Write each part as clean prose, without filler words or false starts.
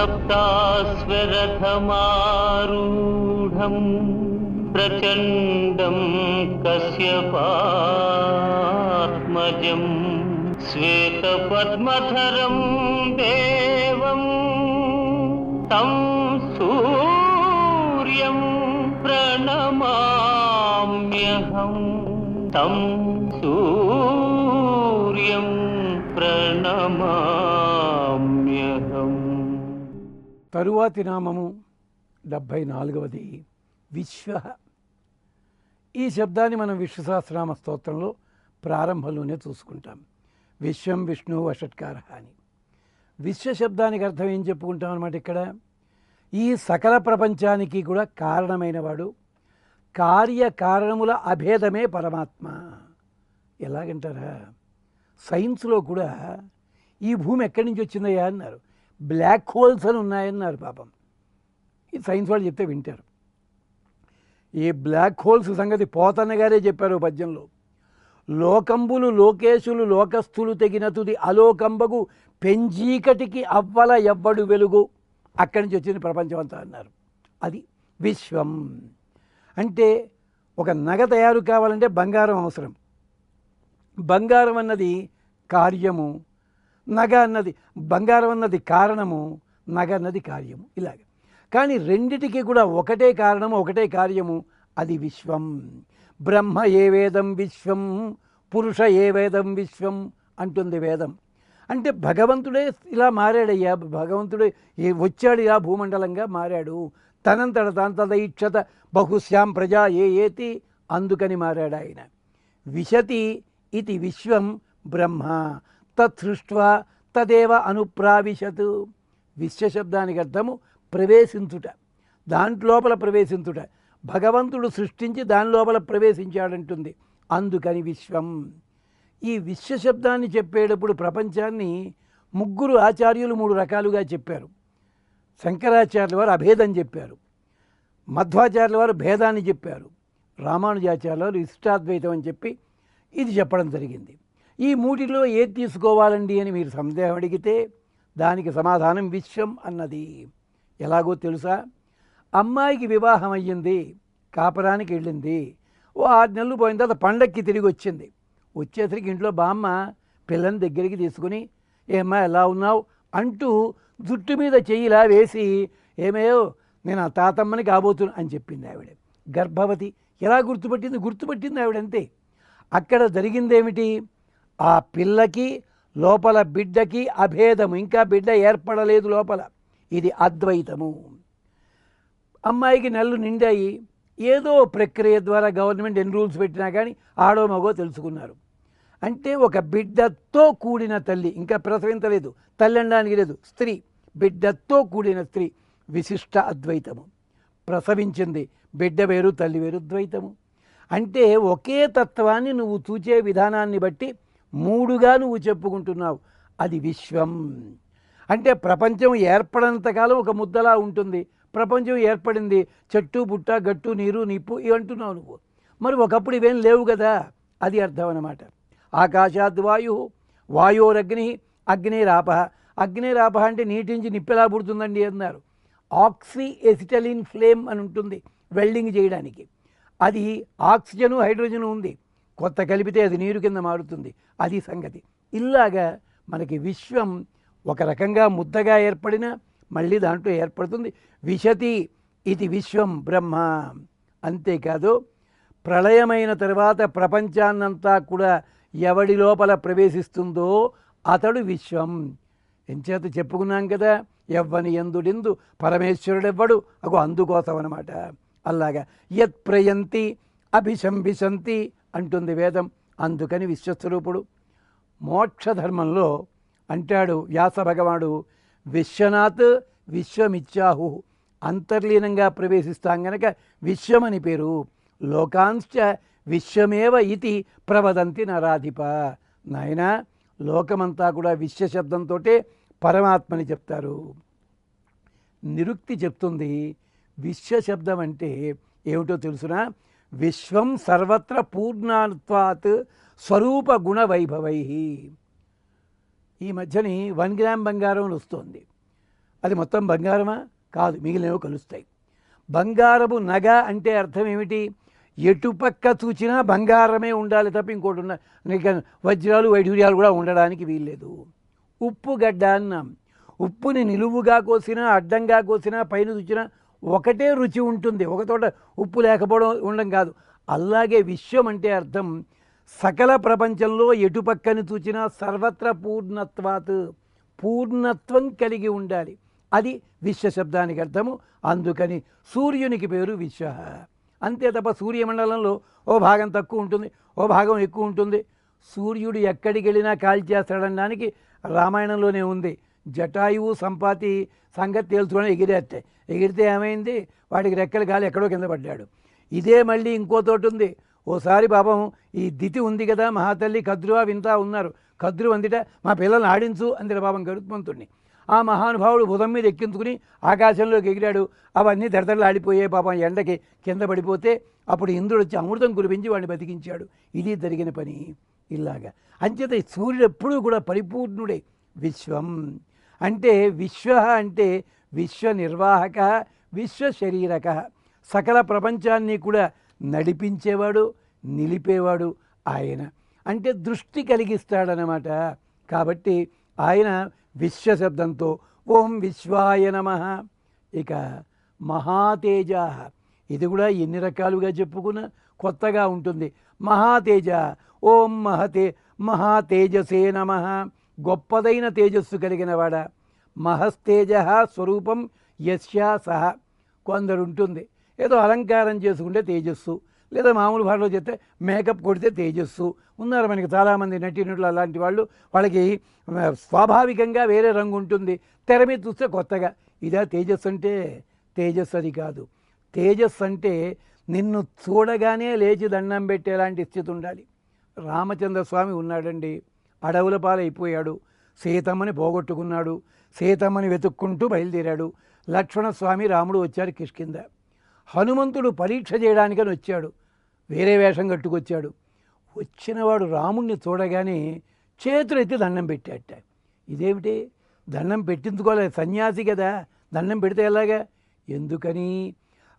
सप्ताश्वरथमारूढं प्रचण्डं कश्यपात्मजं श्वेतपद्मधरं देवं तं सूर्यं प्रणमाम्यहं तं सूर्यं ప్రణమామ్యహం. తరువాతి నామము 74వది విశ్వ. ఈ శబ్దాన్ని మనం విశ్వసహస్రనామ స్తోత్రంలో ప్రారంభంలోనే చూసుకుంటాం. విశ్వం విష్ణు వషట్కార అని. విశ్వ శబ్దానికి అర్థం ఏం చెప్పుకుంటాం అన్నమాట. ఇక్కడ ఈ సకల ప్రపంచానికి కూడా కారణమైనవాడు, కార్యకారణముల అభేదమే పరమాత్మ. ఎలాగంటారా, సైన్స్లో కూడా ఈ భూమి ఎక్కడి నుంచి వచ్చిందయ్యా అన్నారు. బ్లాక్ హోల్స్ అని ఉన్నాయన్నారు. పాపం ఈ సైన్స్ వాళ్ళు చెప్తే వింటారు. ఈ బ్లాక్ హోల్స్ సంగతి పోతన్న గారే చెప్పారు పద్యంలో. లోకంబులు లోకేశులు లోకస్థులు తెగిన తుది అలోకంబగు పెంజీకటికి అవ్వల ఎవ్వడు వెలుగు, అక్కడి నుంచి వచ్చింది ప్రపంచం అంతా అన్నారు. అది విశ్వం. అంటే ఒక నగ తయారు కావాలంటే బంగారం అవసరం. బంగారం అన్నది కార్యము, నగ అన్నది బంగారం అన్నది కారణము, నగ అన్నది కార్యము. ఇలాగ కానీ రెండిటికి కూడా ఒకటే కారణము ఒకటే కార్యము, అది విశ్వం. బ్రహ్మ ఏ వేదం విశ్వం, పురుష ఏ వేదం విశ్వం అంటుంది వేదం. అంటే భగవంతుడే ఇలా మారాడయ్యా, భగవంతుడే వచ్చాడు ఇలా భూమండలంగా మారాడు. తనంతట తాంతదైక్షత బహుశ్యాం ప్రజా ఏతి, అందుకని మారాడు ఆయన. విశతి ఇది విశ్వం బ్రహ్మ తత్సృష్ట్వా తదేవ అనుప్రావిశత్. విశ్వశబ్దానికి అర్థము ప్రవేశించుట, దాంట్లోపల ప్రవేశించుట. భగవంతుడు సృష్టించి దాని లోపల ప్రవేశించాడంటుంది, అందుకని విశ్వం. ఈ విశ్వశబ్దాన్ని చెప్పేటప్పుడు ప్రపంచాన్ని ముగ్గురు ఆచార్యులు 3 రకాలుగా చెప్పారు. శంకరాచార్యుల వారు అభేదం చెప్పారు, మధ్వాచార్యుల వారు భేదాన్ని చెప్పారు, రామానుజాచార్యుల వారు ఇష్టాద్వైతం అని చెప్పి ఇది చెప్పడం జరిగింది. ఈ మూటిలో ఏది తీసుకోవాలండి అని మీరు సందేహం అడిగితే దానికి సమాధానం విశ్వం అన్నది. ఎలాగో తెలుసా, అమ్మాయికి వివాహం అయ్యింది, కాపరానికి వెళ్ళింది, ఓ 6 నెలలు పోయిన తర్వాత పండక్కి తిరిగి వచ్చింది. వచ్చేసరికి ఇంట్లో బామ్మ పిల్లని దగ్గరికి తీసుకుని ఏమ్మా ఎలా ఉన్నావు అంటూ జుట్టు మీద చెయ్యిలా వేసి ఏమేయో నేను ఆ తాతమ్మని కాబోతున్నా అని చెప్పింది ఆవిడ. గర్భవతి. ఎలా గుర్తుపట్టింది ఆవిడంతే. అక్కడ జరిగిందేమిటి, ఆ పిల్లకి లోపల బిడ్డకి అభేదము, ఇంకా బిడ్డ ఏర్పడలేదు లోపల, ఇది అద్వైతము. అమ్మాయికి నెలలు నిండాయి, ఏదో ప్రక్రియ ద్వారా గవర్నమెంట్ ఎన్ని రూల్స్ పెట్టినా కానీ ఆడో మగో తెలుసుకున్నారు. అంటే ఒక బిడ్డతో కూడిన తల్లి, ఇంకా ప్రసవించలేదు, తల్లి అనడానికి లేదు, స్త్రీ, బిడ్డతో కూడిన స్త్రీ, విశిష్ట అద్వైతము. ప్రసవించింది, బిడ్డ వేరు తల్లి వేరు, ద్వైతము. అంటే ఒకే తత్వాన్ని నువ్వు చూచే విధానాన్ని బట్టి 3గా నువ్వు చెప్పుకుంటున్నావు, అది విశ్వం. అంటే ప్రపంచం ఏర్పడినంతకాలం ఒక ముద్దలా ఉంటుంది, ప్రపంచం ఏర్పడింది చెట్టు పుట్ట గట్టు నీరు నిప్పు ఇవంటున్నావు నువ్వు. మరి ఒకప్పుడు ఇవేం లేవు కదా, అది అర్థం అన్నమాట. ఆకాశాద్వాయు వాయోరగ్ని అగ్నేరాప. అగ్నేరాప అంటే నీటి నుంచి నిప్పెలా పుడుతుందండి అన్నారు. ఆక్సీ ఎసిటలిన్ ఫ్లేమ్ అని ఉంటుంది వెల్డింగ్ చేయడానికి. అది ఆక్సిజను హైడ్రోజను ఉంది, కొత్త కలిపితే అది నీరు కింద మారుతుంది, అది సంగతి. ఇలాగా మనకి విశ్వం ఒక రకంగా ముద్దగా ఏర్పడిన మళ్ళీ దాంట్లో ఏర్పడుతుంది. విశతి ఇది విశ్వం బ్రహ్మ. అంతేకాదు ప్రళయమైన తర్వాత ప్రపంచాన్నంతా కూడా ఎవడి లోపల ప్రవేశిస్తుందో అతడు విశ్వం. ఎంచేత చెప్పుకున్నాం కదా, ఎవ్వని ఎందుడిందు పరమేశ్వరుడెవ్వడు, అగో అందుకోసం అన్నమాట. అలాగా యత్ ప్రయంతి అభిశంభిశంతి అంటుంది వేదం, అందుకని విశ్వస్వరూపుడు. మోక్షధర్మంలో అంటాడు వ్యాస భగవానుడు, విశ్వనాథ్ విశ్వమిచ్చాహు, అంతర్లీనంగా ప్రవేశిస్తాం గనక విశ్వమని పేరు. లోకాంశ్చ విశ్వమేవ ఇతి ప్రవదంతి నరాధిప. నాయన లోకమంతా కూడా విశ్వశబ్దంతో పరమాత్మని చెప్తారు. నిరుక్తి చెప్తుంది విశ్వశబ్దం అంటే ఏమిటో తెలుసునా, విశ్వం సర్వత్ర పూర్ణత్వాత్ స్వరూప గుణ వైభవై. ఈ మధ్యని 1 గ్రామ్ బంగారం వస్తుంది, అది మొత్తం బంగారమా? కాదు, మిగిలినవి కలుస్తాయి. బంగారపు నగ అంటే అర్థం ఏమిటి? ఎటుపక్క చూచినా బంగారమే ఉండాలి తప్ప ఇంకోటి వజ్రాలు వైఢూర్యాలు కూడా ఉండడానికి వీల్లేదు. ఉప్పు గడ్డ అన్నాం. ఉప్పుని నిలువుగా కోసినా అడ్డంగా కోసినా పైన చూచినా ఒకటే రుచి ఉంటుంది, ఒక చోట ఉప్పు లేకపోవడం ఉండడం కాదు. అలాగే విశ్వం అంటే అర్థం సకల ప్రపంచంలో ఎటుపక్కని చూచినా సర్వత్ర పూర్ణత్వాత్, పూర్ణత్వం కలిగి ఉండాలి. అది విశ్వ శబ్దానికి అర్థము. అందుకని సూర్యునికి పేరు విశ్వ. అంతే తప్ప సూర్యమండలంలో ఓ భాగం తక్కువ ఉంటుంది, ఓ భాగం ఎక్కువ ఉంటుంది. సూర్యుడు ఎక్కడికి వెళ్ళినా కాల్చేస్తాడనడానికి రామాయణంలోనే ఉంది. జటాయువు సంపాతి సంగతి తేల్చుకొని ఎగిరితే ఏమైంది? వాడికి రెక్కలు కాలి ఎక్కడో కింద పడ్డాడు. ఇదే మళ్ళీ ఇంకో తోటి ఉంది. ఓసారి పాపం ఈ దితి ఉంది కదా మహాతల్లి, కద్రువ వింతా ఉన్నారు. కద్రు వందిట మా పిల్లల్ని ఆడించు అందిట పాపం గరుత్మంతుడిని. ఆ మహానుభావుడు భుజం మీద ఎక్కించుకుని ఆకాశంలోకి ఎగిరాడు. అవన్నీ దడదడలాడిపోయే పాపం ఎండకి కింద పడిపోతే అప్పుడు ఇంద్రుడు వచ్చి అమృతం కురిపించి వాడిని బతికించాడు. ఇది జరిగిన పని. ఇలాగా అంచేత సూర్యుడు ఎప్పుడూ కూడా పరిపూర్ణుడే. విశ్వం అంటే విశ్వ అంటే విశ్వ నిర్వాహక, విశ్వ శరీరక, సకల ప్రపంచాన్ని కూడా నడిపించేవాడు, నిలిపేవాడు ఆయన. అంటే దృష్టి కలిగిస్తాడనమాట. కాబట్టి ఆయన విశ్వ శబ్దంతో ఓం విశ్వాయ నమః. ఇక మహాతేజ, ఇది కూడా ఎన్ని రకాలుగా చెప్పుకున్నా కొత్తగా ఉంటుంది. మహాతేజ, ఓం మహాతేజసే నమః. గొప్పదైన తేజస్సు కలిగినవాడ. మహస్తేజ స్వరూపం యస్యా సహ. కొందరు ఉంటుంది ఏదో అలంకారం చేసుకుంటే తేజస్సు, లేదా మామూలు భాషలో చెప్తే మేకప్ కొడితే తేజస్సు. ఉన్నారు మనకి చాలామంది నటీనటులు అలాంటి వాళ్ళు. వాళ్ళకి స్వాభావికంగా వేరే రంగు ఉంటుంది, తెర మీద చూస్తే కొత్తగా. ఇదా తేజస్సు అంటే? తేజస్సు అది కాదు. తేజస్సు అంటే నిన్ను చూడగానే లేచి దండం పెట్టేలాంటి స్థితి ఉండాలి. రామచంద్ర స్వామి ఉన్నాడండి, అడవుల పాలైపోయాడు, సీతమ్మని పోగొట్టుకున్నాడు, సీతమ్మని వెతుక్కుంటూ బయలుదేరాడు. లక్ష్మణస్వామి రాముడు వచ్చారు కిష్కింద. హనుమంతుడు పరీక్ష చేయడానికని వచ్చాడు, వేరే వేషం కట్టుకొచ్చాడు. వచ్చినవాడు రాముణ్ణి చూడగానే చేతులు ఎత్తి దండం పెట్టాట. ఇదేమిటి? దండం పెట్టించుకోలేదు, సన్యాసి కదా, దండం పెడితే ఎలాగా? ఎందుకని?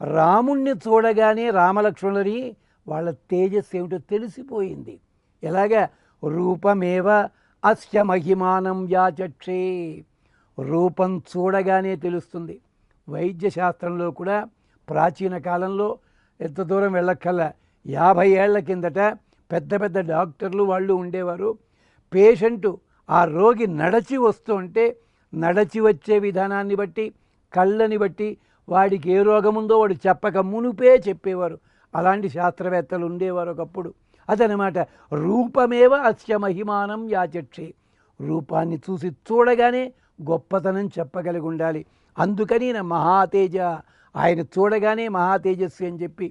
రాముణ్ణి చూడగానే రామలక్ష్మణులని వాళ్ళ తేజస్సు ఏమిటో తెలిసిపోయింది. ఎలాగా? రూపమేవ అస్య మహిమానం యాచక్షే. రూపం చూడగానే తెలుస్తుంది. వైద్య శాస్త్రంలో కూడా ప్రాచీన కాలంలో ఎంత దూరం వెళ్ళక్కల్లా 50 ఏళ్ల కిందట పెద్ద పెద్ద డాక్టర్లు వాళ్ళు ఉండేవారు. పేషెంటు ఆ రోగి నడచి వస్తుంటే నడచి వచ్చే విధానాన్ని బట్టి, కళ్ళని బట్టి వాడికి ఏ రోగముందో వాడు చెప్పక మునుపే చెప్పేవారు. అలాంటి శాస్త్రవేత్తలు ఉండేవారు ఒకప్పుడు. అదనమాట రూపమేవ అస్య మహిమానం యాచక్షే. రూపాన్ని చూసి చూడగానే గొప్పతనం చెప్పగలిగి ఉండాలి. అందుకని నా మహాతేజ, ఆయన చూడగానే మహాతేజస్వి అని చెప్పి.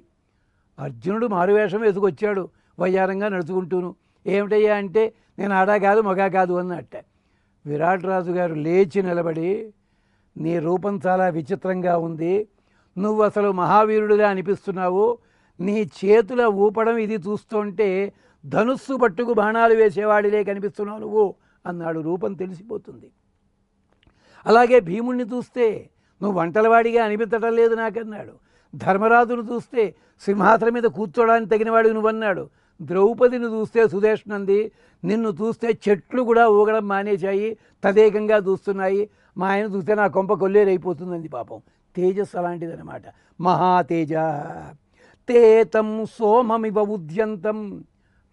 అర్జునుడు మారువేషం వేసుకొచ్చాడు వయ్యారంగా నడుచుకుంటూను. ఏమిటయ్యా అంటే నేను ఆడా కాదు మగా కాదు అన్నట్ట. విరాట్ రాజు గారు లేచి నిలబడి, నీ రూపం చాలా విచిత్రంగా ఉంది, నువ్వు అసలు మహావీరుడుగా అనిపిస్తున్నావు, నీ చేతుల ఊపడం ఇది చూస్తుంటే ధనుస్సు పట్టుకు బాణాలు వేసేవాడిలే కనిపిస్తున్నావు నువ్వు అన్నాడు. రూపం తెలిసిపోతుంది. అలాగే భీముణ్ణి చూస్తే నువ్వు వంటలవాడిగా అనిపించటం లేదు నాకన్నాడు. ధర్మరాజును చూస్తే సింహాసనం మీద కూర్చోడానికి తగినవాడికి నువ్వన్నాడు. ద్రౌపదిని చూస్తే సుదేష్నంది, నిన్ను చూస్తే చెట్లు కూడా ఊగడం మానేశాయి, తదేకంగా చూస్తున్నాయి, మా ఆయన చూస్తే నా కొంప కొల్లేరైపోతుందండి. పాపం తేజస్సు అలాంటిదనమాట. మహాతేజ తేతం సోమమివ ఉద్యంతం.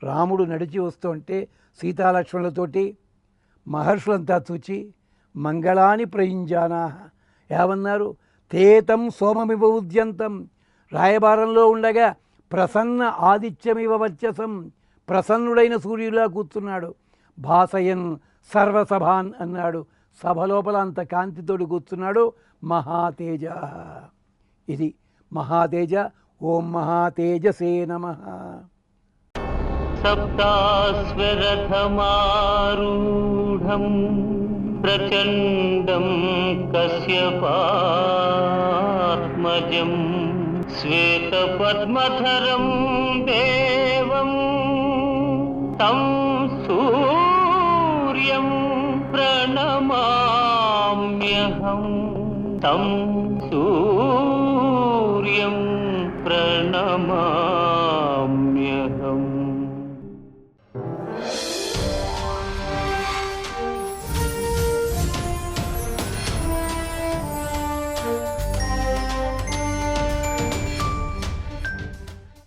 రాముడు నడిచి వస్తుంటే సీతాలక్ష్మణులతోటి మహర్షులంతా చూచి మంగళాని ప్రయింజానా ఏమన్నారు? తేతం సోమమివ ఉద్యంతం. రాయబారంలో ఉండగా ప్రసన్న ఆదిత్యమివ వర్చసం, ప్రసన్నుడైన సూర్యులా కూర్చున్నాడు. భాసయన్ సర్వసభాన్ అన్నాడు. సభ లోపల అంత కాంతితోడు కూర్చున్నాడు. మహాతేజ. ఇది మహాతేజ. ఓం మహాతేజసే నమః. సప్తాశ్వరథమారూఢం ప్రచండం కశ్యపాత్మజం శ్వేతపద్మధరం దేవం తం సూర్యం ప్రణమామ్యహం. నమామ్యహం తం సూర్యం